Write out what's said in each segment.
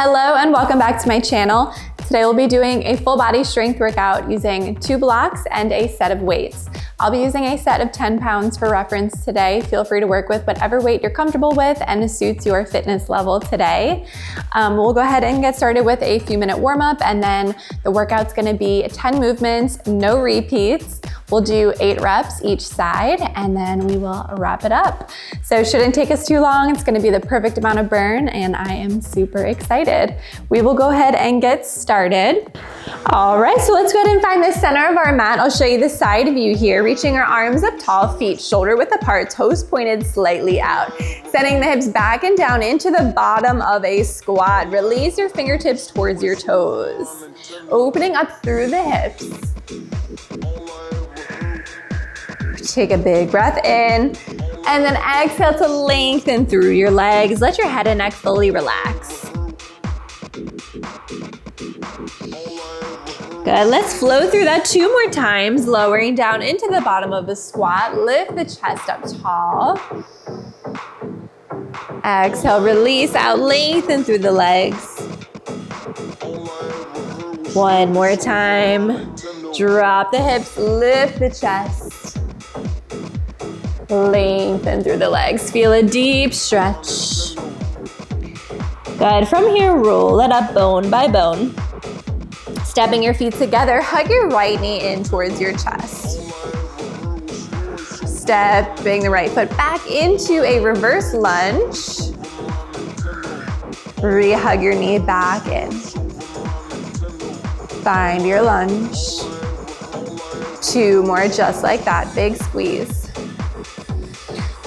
Hello and welcome back to my channel. Today we'll be doing a full body strength workout using 2 blocks and a set of weights. I'll be using a set of 10 pounds for reference today. Feel free to work with whatever weight you're comfortable with and suits your fitness level today. We'll go ahead and get started with a few minute warm up, and then the workout's gonna be 10 movements, no repeats. We'll do 8 reps each side, and then we will wrap it up. So it shouldn't take us too long. It's gonna be the perfect amount of burn, and I am super excited. We will go ahead and get started. All right, so let's go ahead and find the center of our mat. I'll show you the side view here, reaching our arms up tall, feet shoulder width apart, toes pointed slightly out. Sending the hips back and down into the bottom of a squat. Release your fingertips towards your toes. Opening up through the hips. Take a big breath in, and then exhale to lengthen through your legs. Let your head and neck fully relax. Good, let's flow through that 2 more times, lowering down into the bottom of the squat. Lift the chest up tall. Exhale, release out, lengthen through the legs. 1 more time. Drop the hips, lift the chest. Lengthen through the legs. Feel a deep stretch. Good. From here, roll it up bone by bone. Stepping your feet together, hug your right knee in towards your chest. Stepping the right foot back into a reverse lunge. Re-hug your knee back in. Find your lunge. 2 more just like that. Big squeeze.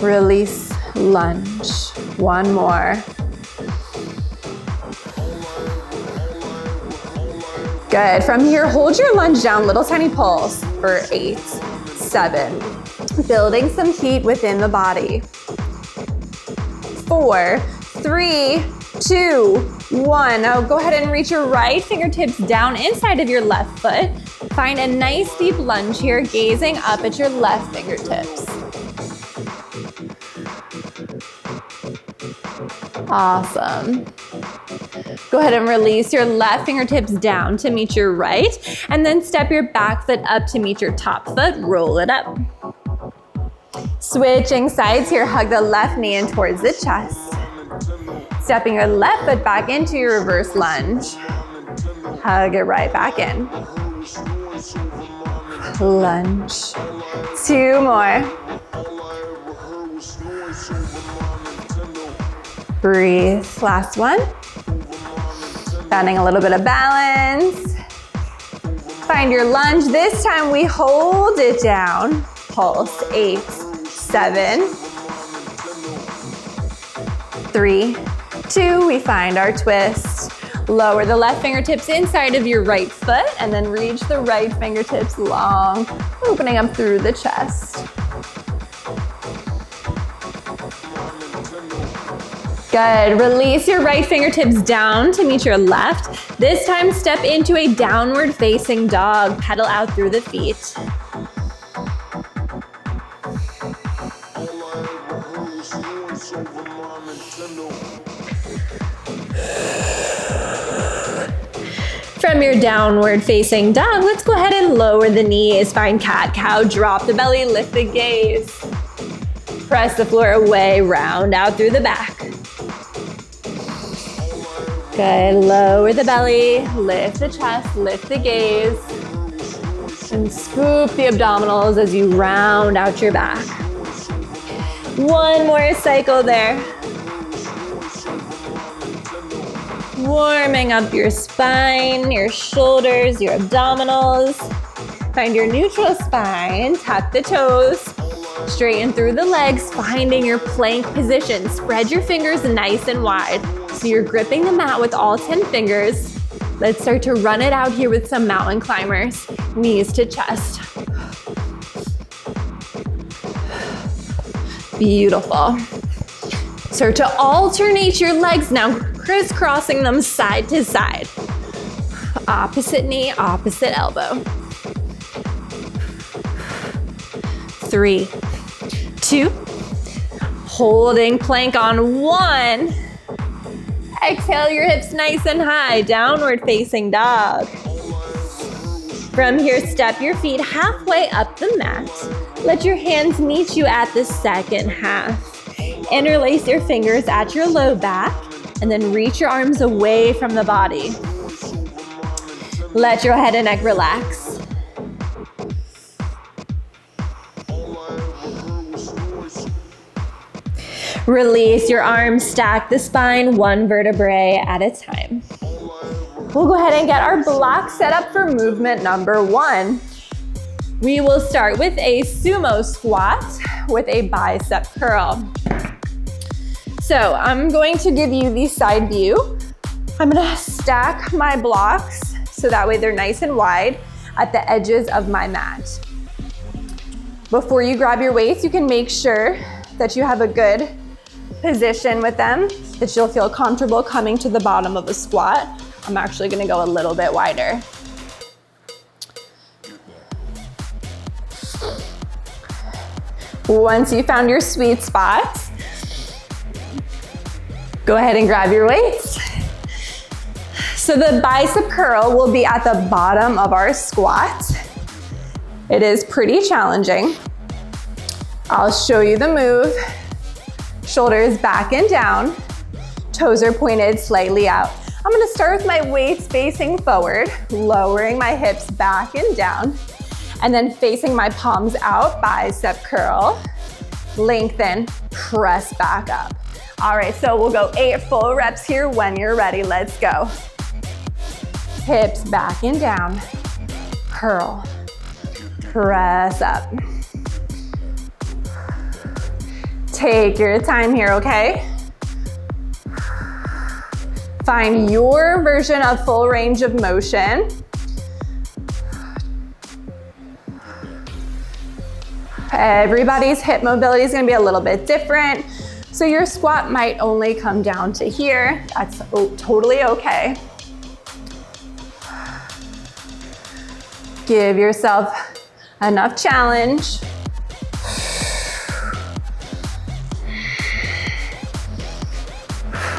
Release, lunge. 1 more. Good. From here, hold your lunge down, little tiny pulse for 8, 7. Building some heat within the body. 4, 3, 2, 1. Now go ahead and reach your right fingertips down inside of your left foot. Find a nice deep lunge here, gazing up at your left fingertips. Awesome. Go ahead and release your left fingertips down to meet your right, and then step your back foot up to meet your top foot. Roll it up. Switching sides here, hug the left knee in towards the chest. Stepping your left foot back into your reverse lunge. Hug it right back in. Lunge. 2 more. Breathe. Last one. Finding a little bit of balance. Find your lunge. This time we hold it down. Pulse. 8, 7, 3, 2. We find our twist. Lower the left fingertips inside of your right foot, and then reach the right fingertips long, opening up through the chest. Good. Release your right fingertips down to meet your left. This time, step into a downward facing dog. Pedal out through the feet. From your downward facing dog, let's go ahead and lower the knees. Find cat, cow, drop the belly, lift the gaze. Press the floor away, round out through the back. Good, lower the belly, lift the chest, lift the gaze, and scoop the abdominals as you round out your back. 1 more cycle there. Warming up your spine, your shoulders, your abdominals. Find your neutral spine, tuck the toes, straighten through the legs, finding your plank position. Spread your fingers nice and wide. So you're gripping the mat with all 10 fingers. Let's start to run it out here with some mountain climbers. Knees to chest. Beautiful. Start to alternate your legs now, crisscrossing them side to side. Opposite knee, opposite elbow. 3, 2, holding plank on 1. Exhale your hips nice and high, downward facing dog. From here, step your feet halfway up the mat. Let your hands meet you at the second half. Interlace your fingers at your low back, and then reach your arms away from the body. Let your head and neck relax. Release your arms, stack the spine one vertebrae at a time. We'll go ahead and get our block set up for movement number 1. We will start with a sumo squat with a bicep curl. So I'm going to give you the side view. I'm gonna stack my blocks so that way they're nice and wide at the edges of my mat. Before you grab your weights, you can make sure that you have a good position with them, that you'll feel comfortable coming to the bottom of a squat. I'm actually gonna go a little bit wider. Once you found your sweet spot, go ahead and grab your weights. So the bicep curl will be at the bottom of our squat. It is pretty challenging. I'll show you the move. Shoulders back and down, toes are pointed slightly out. I'm gonna start with my weights facing forward, lowering my hips back and down, and then facing my palms out, bicep curl, lengthen, press back up. All right, so we'll go 8 full reps here when you're ready. Let's go. Hips back and down, curl, press up. Take your time here, okay? Find your version of full range of motion. Everybody's hip mobility is gonna be a little bit different. So your squat might only come down to here. That's totally okay. Give yourself enough challenge.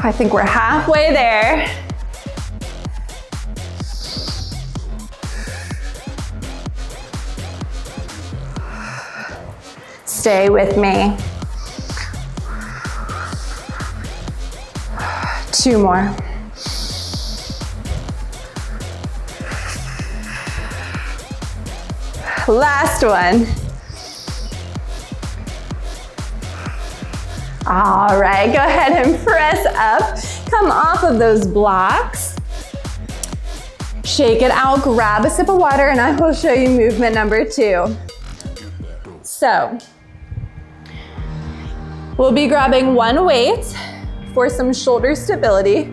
I think we're halfway there. Stay with me. 2 more. Last one. All right, go ahead and press up. Come off of those blocks. Shake it out, grab a sip of water, and I will show you movement number 2. So, we'll be grabbing one weight for some shoulder stability,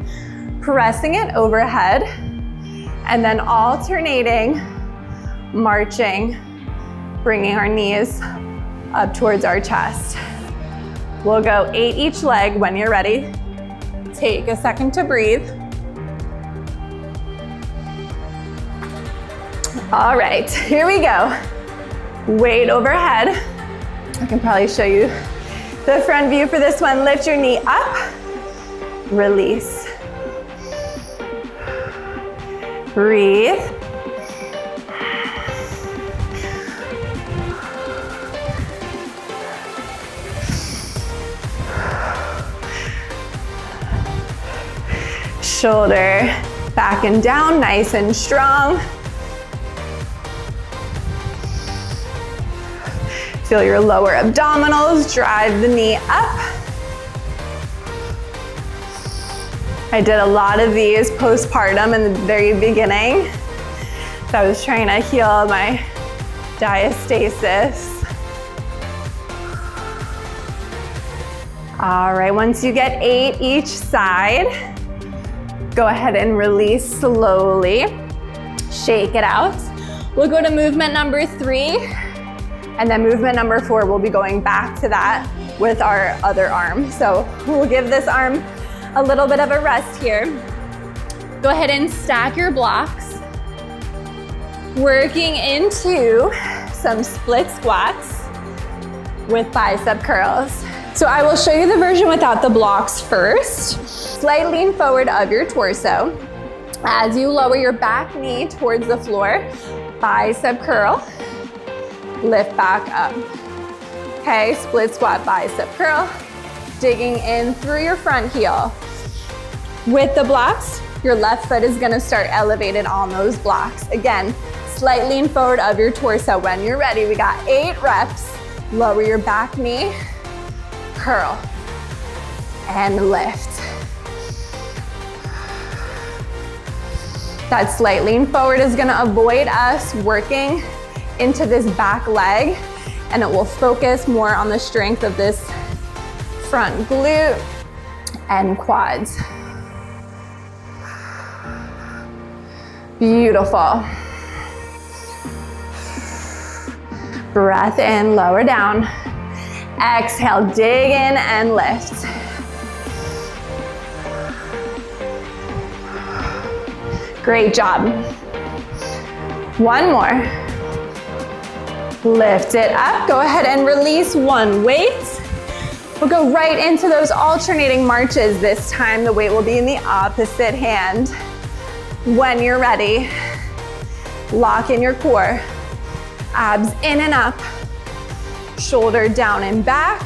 pressing it overhead, and then alternating, marching, bringing our knees up towards our chest. We'll go 8 each leg when you're ready. Take a second to breathe. All right, here we go. Weight overhead. I can probably show you the front view for this one. Lift your knee up, release. Breathe. Shoulder back and down, nice and strong. Feel your lower abdominals, drive the knee up. I did a lot of these postpartum in the very beginning. So I was trying to heal my diastasis. All right, once you get 8 each side, go ahead and release slowly. Shake it out. We'll go to movement number 3, and then movement number 4, we'll be going back to that with our other arm. So we'll give this arm a little bit of a rest here. Go ahead and stack your blocks. Working into some split squats with bicep curls. So I will show you the version without the blocks first. Slight lean forward of your torso. As you lower your back knee towards the floor, bicep curl, lift back up. Okay, split squat, bicep curl, digging in through your front heel. With the blocks, your left foot is gonna start elevated on those blocks. Again, slight lean forward of your torso. When you're ready, we got 8 reps. Lower your back knee, curl, and lift. That slight lean forward is gonna avoid us working into this back leg, and it will focus more on the strength of this front glute and quads. Beautiful. Breath in, lower down. Exhale, dig in and lift. Great job. One more. Lift it up. Go ahead and release one weight. We'll go right into those alternating marches. This time the weight will be in the opposite hand. When you're ready, lock in your core. Abs in and up. Shoulder down and back.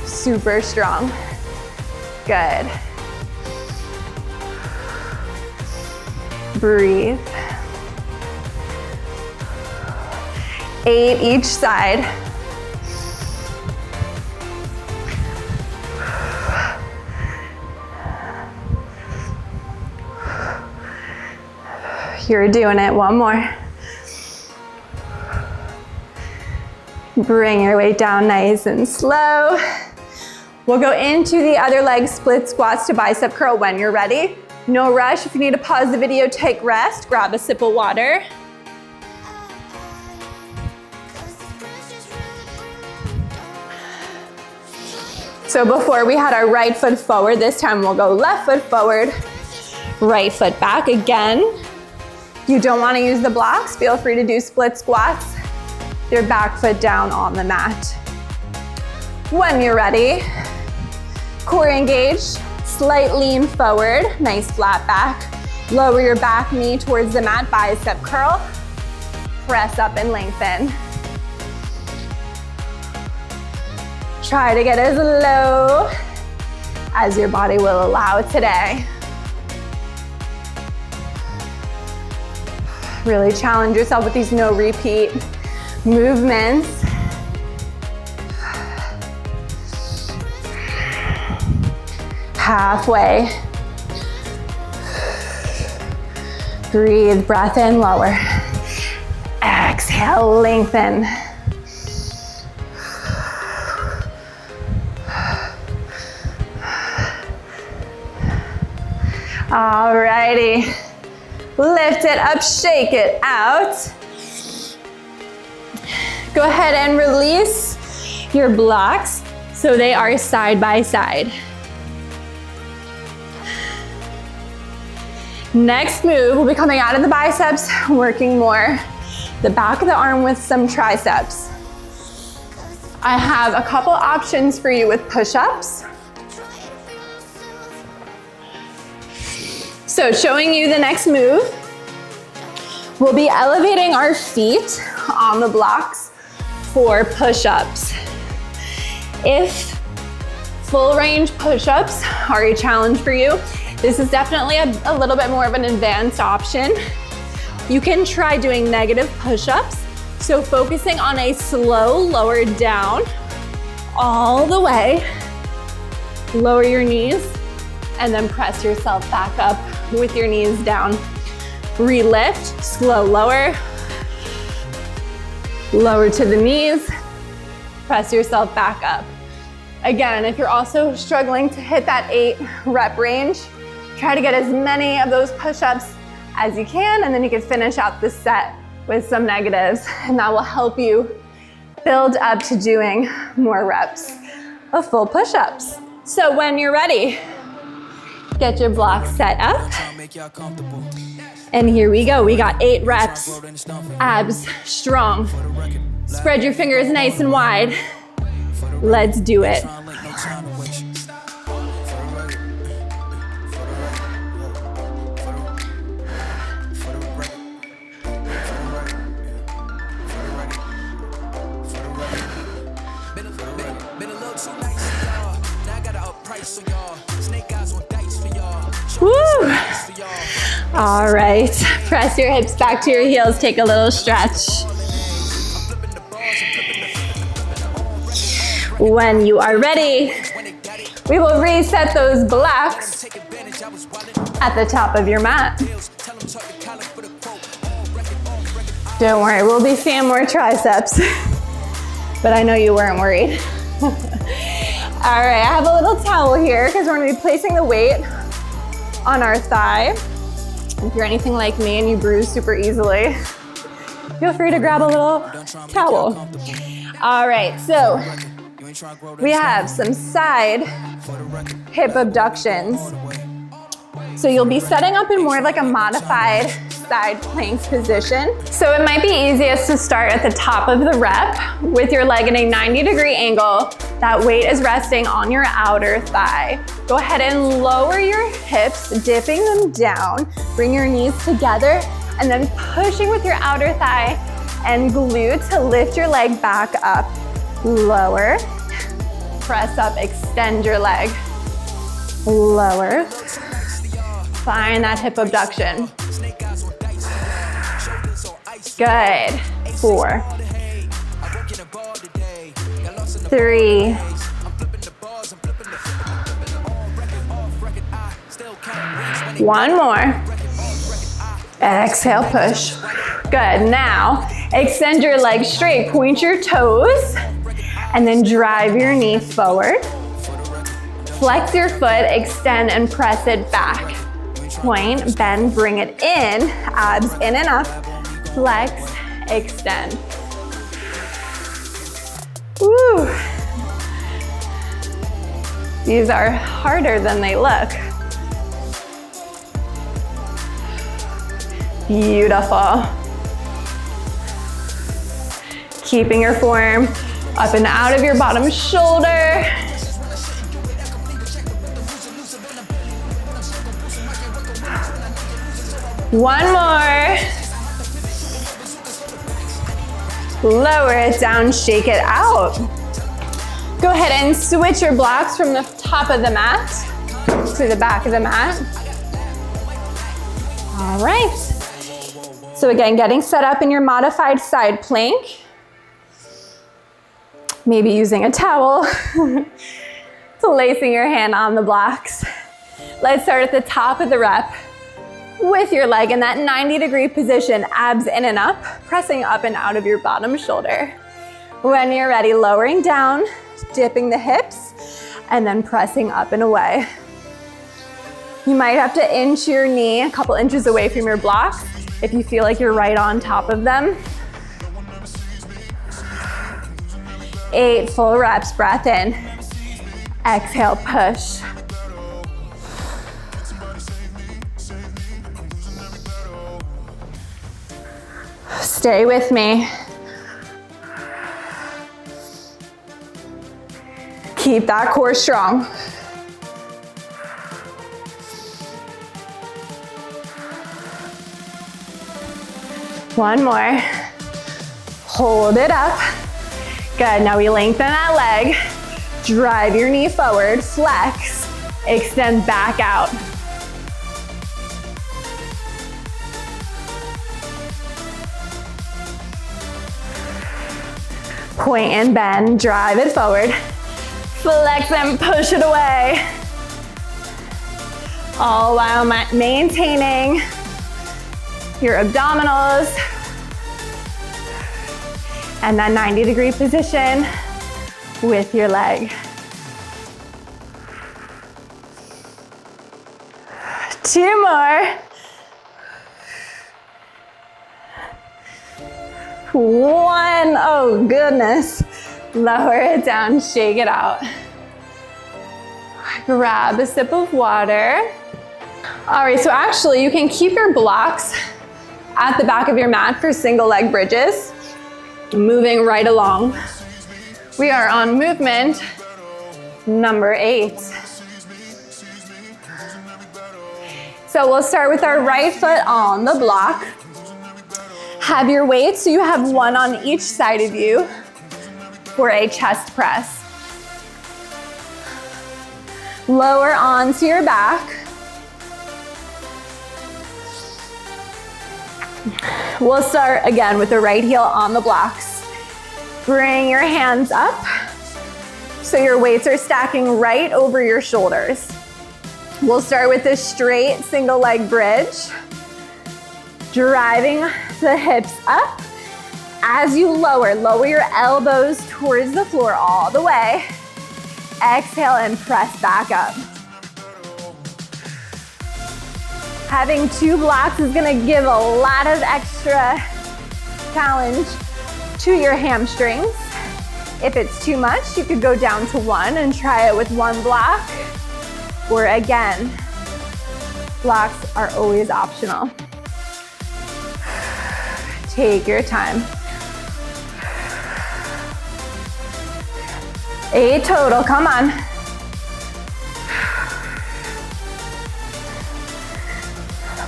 Super strong. Good. Breathe. 8 each side. You're doing it. One more. Bring your weight down nice and slow. We'll go into the other leg, split squats to bicep curl when you're ready. No rush. If you need to pause the video, take rest, grab a sip of water. So before we had our right foot forward, this time we'll go left foot forward, right foot back again. If you don't want to use the blocks, feel free to do split squats. Your back foot down on the mat. When you're ready, core engaged, slight lean forward, nice flat back. Lower your back knee towards the mat, bicep curl. Press up and lengthen. Try to get as low as your body will allow today. Really challenge yourself with these no repeat movements. Halfway. Breathe, breath in, lower. Exhale, lengthen. Alrighty. Lift it up, shake it out. Go ahead and release your blocks so they are side by side. Next move, we'll be coming out of the biceps, working more the back of the arm with some triceps. I have a couple options for you with push-ups. So showing you the next move, we'll be elevating our feet on the blocks for push-ups. If full range push-ups are a challenge for you, this is definitely a little bit more of an advanced option. You can try doing negative push-ups. So focusing on a slow lower down all the way. Lower your knees and then press yourself back up with your knees down. Relift, slow lower. Lower to the knees. Press yourself back up. Again, if you're also struggling to hit that 8 rep range, try to get as many of those push-ups as you can, and then you can finish out the set with some negatives, and that will help you build up to doing more reps of full push-ups. So when you're ready, get your blocks set up. And here we go. We got 8 reps. Abs strong. Spread your fingers nice and wide. Let's do it. Woo! All right, press your hips back to your heels, take a little stretch. When you are ready, we will reset those blocks at the top of your mat. Don't worry, we'll be seeing more triceps, but I know you weren't worried. All right, I have a little towel here because we're gonna be placing the weight on our thigh. If you're anything like me and you bruise super easily, feel free to grab a little towel. All right, so we have some side hip abductions. So you'll be setting up in more like a modified side plank position. So it might be easiest to start at the top of the rep with your leg in a 90-degree angle. That weight is resting on your outer thigh. Go ahead and lower your hips, dipping them down. Bring your knees together and then pushing with your outer thigh and glute to lift your leg back up. Lower, press up, extend your leg. Lower, find that hip abduction. Good. 4, 3, 1 more. Exhale, push. Good. Now, extend your legs straight, point your toes, and then drive your knee forward. Flex your foot, extend and press it back. Point, bend, bring it in, abs in and up. Flex, extend. Woo. These are harder than they look. Beautiful. Keeping your form up and out of your bottom shoulder. One more. Lower it down, shake it out. Go ahead and switch your blocks from the top of the mat to the back of the mat. All right. So again, getting set up in your modified side plank. Maybe using a towel. Placing your hand on the blocks. Let's start at the top of the rep with your leg in that 90-degree position, abs in and up, pressing up and out of your bottom shoulder. When you're ready, lowering down, dipping the hips, and then pressing up and away. You might have to inch your knee a couple inches away from your blocks if you feel like you're right on top of them. 8 full reps, breath in. Exhale, push. Stay with me. Keep that core strong. One more. Hold it up. Good, now we lengthen that leg. Drive your knee forward, flex, extend back out. Point and bend, drive it forward. Flex and push it away. All while maintaining your abdominals and that 90-degree position with your leg. 2 more. 1, oh goodness. Lower it down, shake it out. Grab a sip of water. All right, so actually you can keep your blocks at the back of your mat for single leg bridges, moving right along We are on movement number 8. So we'll start with our right foot on the block. Have your weights so you have one on each side of you for a chest press. Lower onto your back. We'll start again with the right heel on the blocks. Bring your hands up so your weights are stacking right over your shoulders. We'll start with this straight single leg bridge. Driving the hips up. As you lower your elbows towards the floor all the way. Exhale and press back up. Having 2 blocks is gonna give a lot of extra challenge to your hamstrings. If it's too much, you could go down to 1 and try it with 1 block. Or again, blocks are always optional. Take your time. 8 total, come on.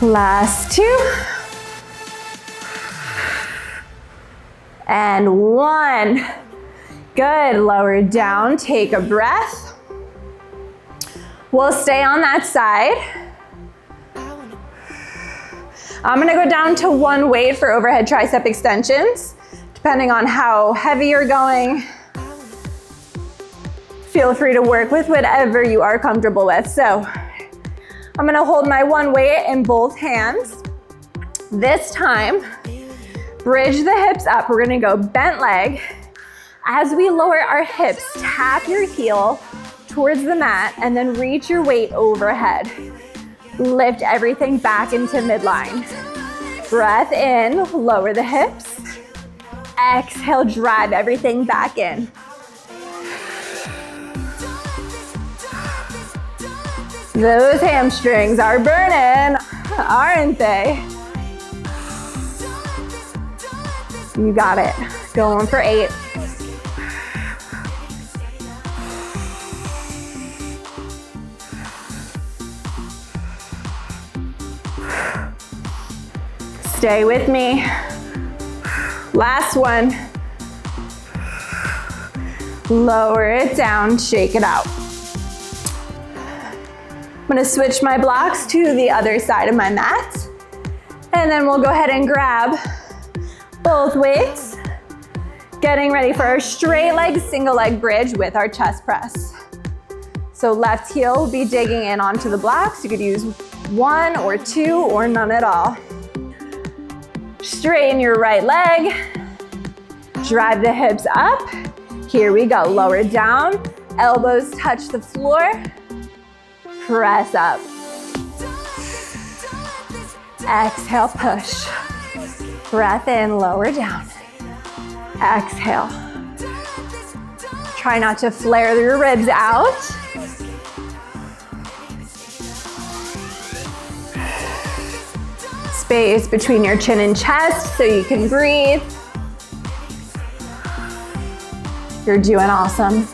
Last 2. And 1. Good, lower down, take a breath. We'll stay on that side. I'm gonna go down to 1 weight for overhead tricep extensions, depending on how heavy you're going. Feel free to work with whatever you are comfortable with. So I'm gonna hold my 1 weight in both hands. This time, bridge the hips up. We're gonna go bent leg. As we lower our hips, tap your heel towards the mat and then reach your weight overhead. Lift everything back into midline. Breath in, lower the hips. Exhale, drive everything back in. Those hamstrings are burning, aren't they? You got it. Going for 8. Stay with me. Last one. Lower it down, shake it out. I'm gonna switch my blocks to the other side of my mat. And then we'll go ahead and grab both weights. Getting ready for our straight leg, single leg bridge with our chest press. So left heel will be digging in onto the blocks. You could use 1 or 2 or none at all. Straighten your right leg. Drive the hips up. Here we go, lower down. Elbows touch the floor. Press up. Exhale, push. Breath in, lower down. Exhale. Try not to flare your ribs out. Space between your chin and chest so you can breathe. You're doing awesome.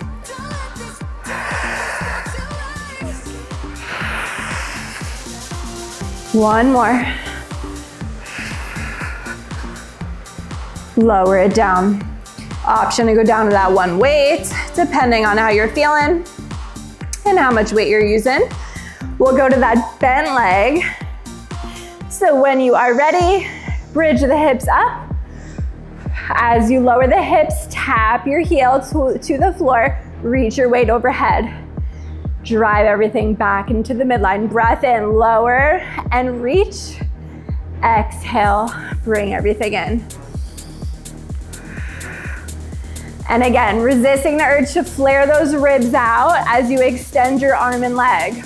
One more. Lower it down. Option to go down to that 1 weight, depending on how you're feeling and how much weight you're using. We'll go to that bent leg. So when you are ready, bridge the hips up. As you lower the hips, tap your heel to the floor, reach your weight overhead. Drive everything back into the midline. Breath in, lower and reach. Exhale, bring everything in. And again, resisting the urge to flare those ribs out as you extend your arm and leg.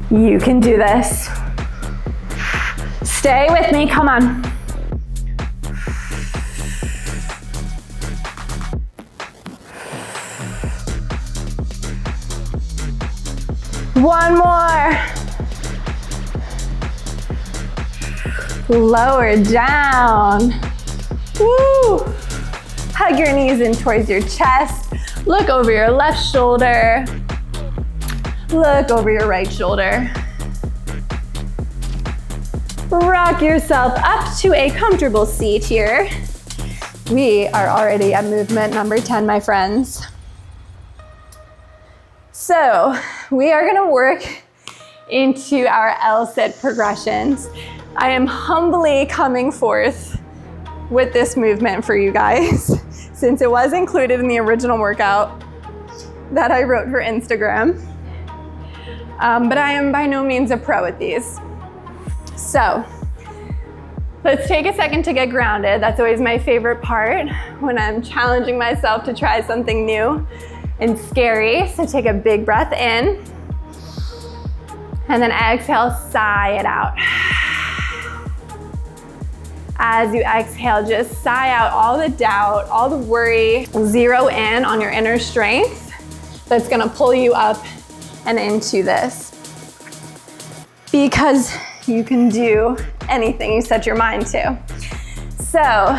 You can do this. Stay with me, come on. One more. Lower down. Woo. Hug your knees in towards your chest. Look over your left shoulder. Look over your right shoulder. Rock yourself up to a comfortable seat here. We are already at movement number 10, my friends. So we are gonna work into our L-sit progressions. I am humbly coming forth with this movement for you guys, since it was included in the original workout that I wrote for Instagram. But I am by no means a pro at these. So let's take a second to get grounded. That's always my favorite part when I'm challenging myself to try something new and scary. So take a big breath in, and then exhale, sigh it out. As you exhale, just sigh out all the doubt, all the worry. Zero in on your inner strength that's gonna pull you up and into this. Because you can do anything you set your mind to. So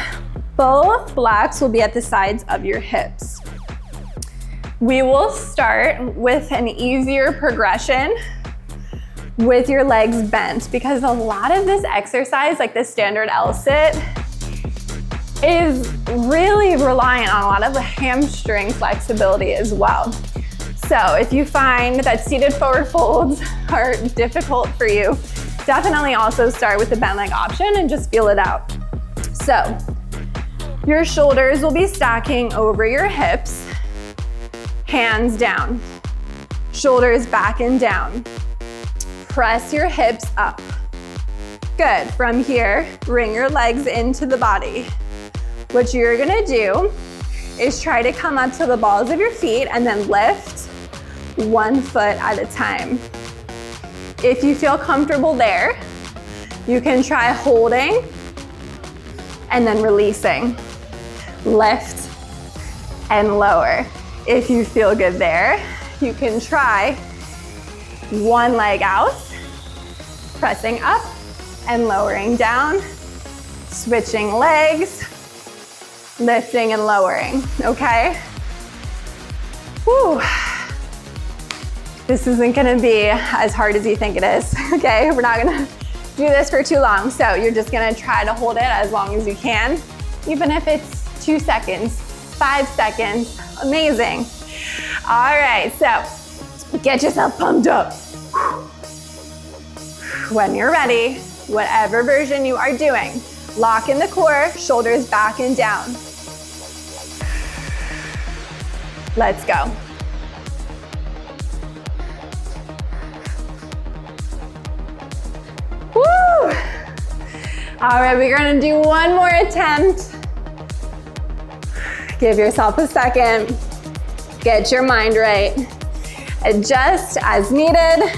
both blocks will be at the sides of your hips. We will start with an easier progression with your legs bent, because a lot of this exercise, like the standard L-sit, is really reliant on a lot of the hamstring flexibility as well. So if you find that seated forward folds are difficult for you, definitely also start with the bent leg option and just feel it out. So your shoulders will be stacking over your hips, hands down, shoulders back and down. Press your hips up. Good. From here, bring your legs into the body. What you're gonna do is try to come up to the balls of your feet and then lift one foot at a time. If you feel comfortable there, you can try holding and then releasing. Lift and lower. If you feel good there, you can try one leg out, pressing up and lowering down, switching legs, lifting and lowering, okay? Whew. This isn't gonna be as hard as you think it is, okay? We're not gonna do this for too long, so you're just gonna try to hold it as long as you can, even if it's 2 seconds, 5 seconds, amazing. All right, so get yourself pumped up. When you're ready, whatever version you are doing, lock in the core, shoulders back and down. Let's go. Woo! All right, we're gonna do one more attempt. Give yourself a second. Get your mind right. Adjust as needed.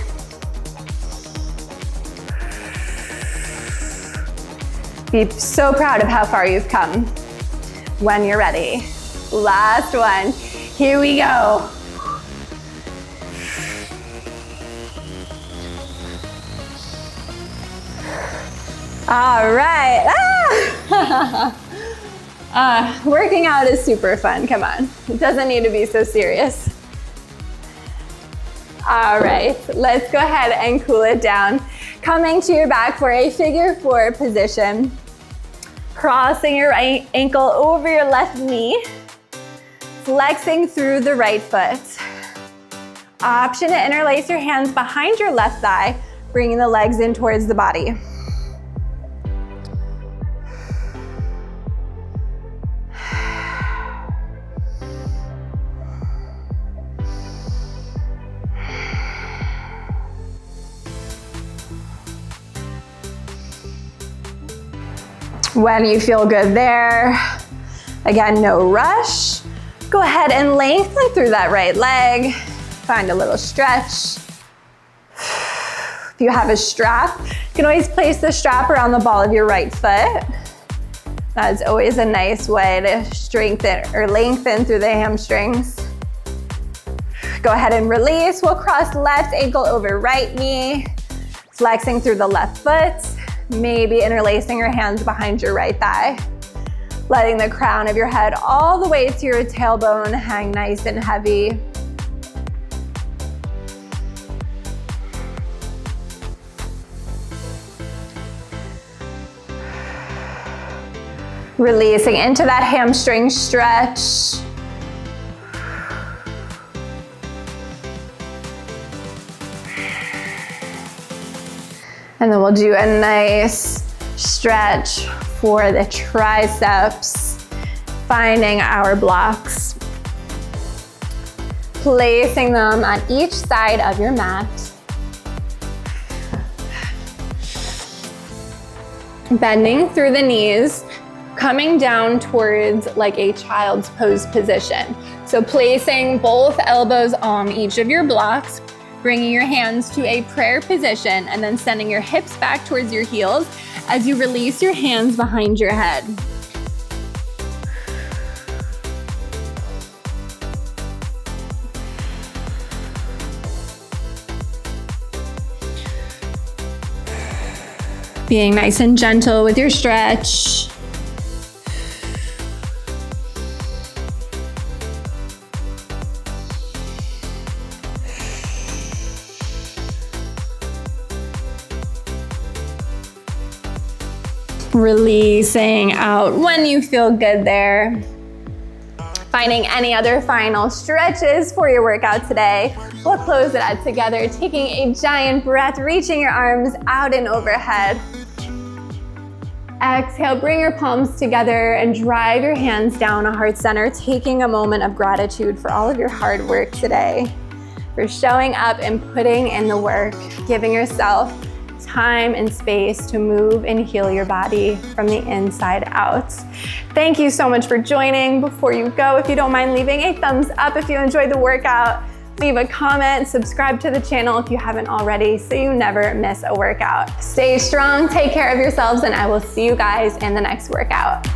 Be so proud of how far you've come. When you're ready. Last one. Here we go. All right. Working out is super fun. Come on. It doesn't need to be so serious. All right, let's go ahead and cool it down. Coming to your back for a figure 4 position. Crossing your right ankle over your left knee. Flexing through the right foot. Option to interlace your hands behind your left thigh, bringing the legs in towards the body. When you feel good there, again, no rush. Go ahead and lengthen through that right leg. Find a little stretch. If you have a strap, you can always place the strap around the ball of your right foot. That's always a nice way to strengthen or lengthen through the hamstrings. Go ahead and release. We'll cross left ankle over right knee, flexing through the left foot, maybe interlacing your hands behind your right thigh. Letting the crown of your head all the way to your tailbone hang nice and heavy. Releasing into that hamstring stretch. And then we'll do a nice stretch for the triceps, finding our blocks, placing them on each side of your mat. Bending through the knees, coming down towards like a child's pose position. So placing both elbows on each of your blocks, bringing your hands to a prayer position, and then sending your hips back towards your heels as you release your hands behind your head. Being nice and gentle with your stretch. Releasing out when you feel good there. Finding any other final stretches for your workout today. We'll close it out together, taking a giant breath, reaching your arms out and overhead. Exhale, bring your palms together and drive your hands down to heart center, taking a moment of gratitude for all of your hard work today, for showing up and putting in the work, giving yourself time and space to move and heal your body from the inside out. Thank you so much for joining. Before you go, if you don't mind leaving a thumbs up if you enjoyed the workout, leave a comment, subscribe to the channel if you haven't already so you never miss a workout. Stay strong, take care of yourselves, and I will see you guys in the next workout.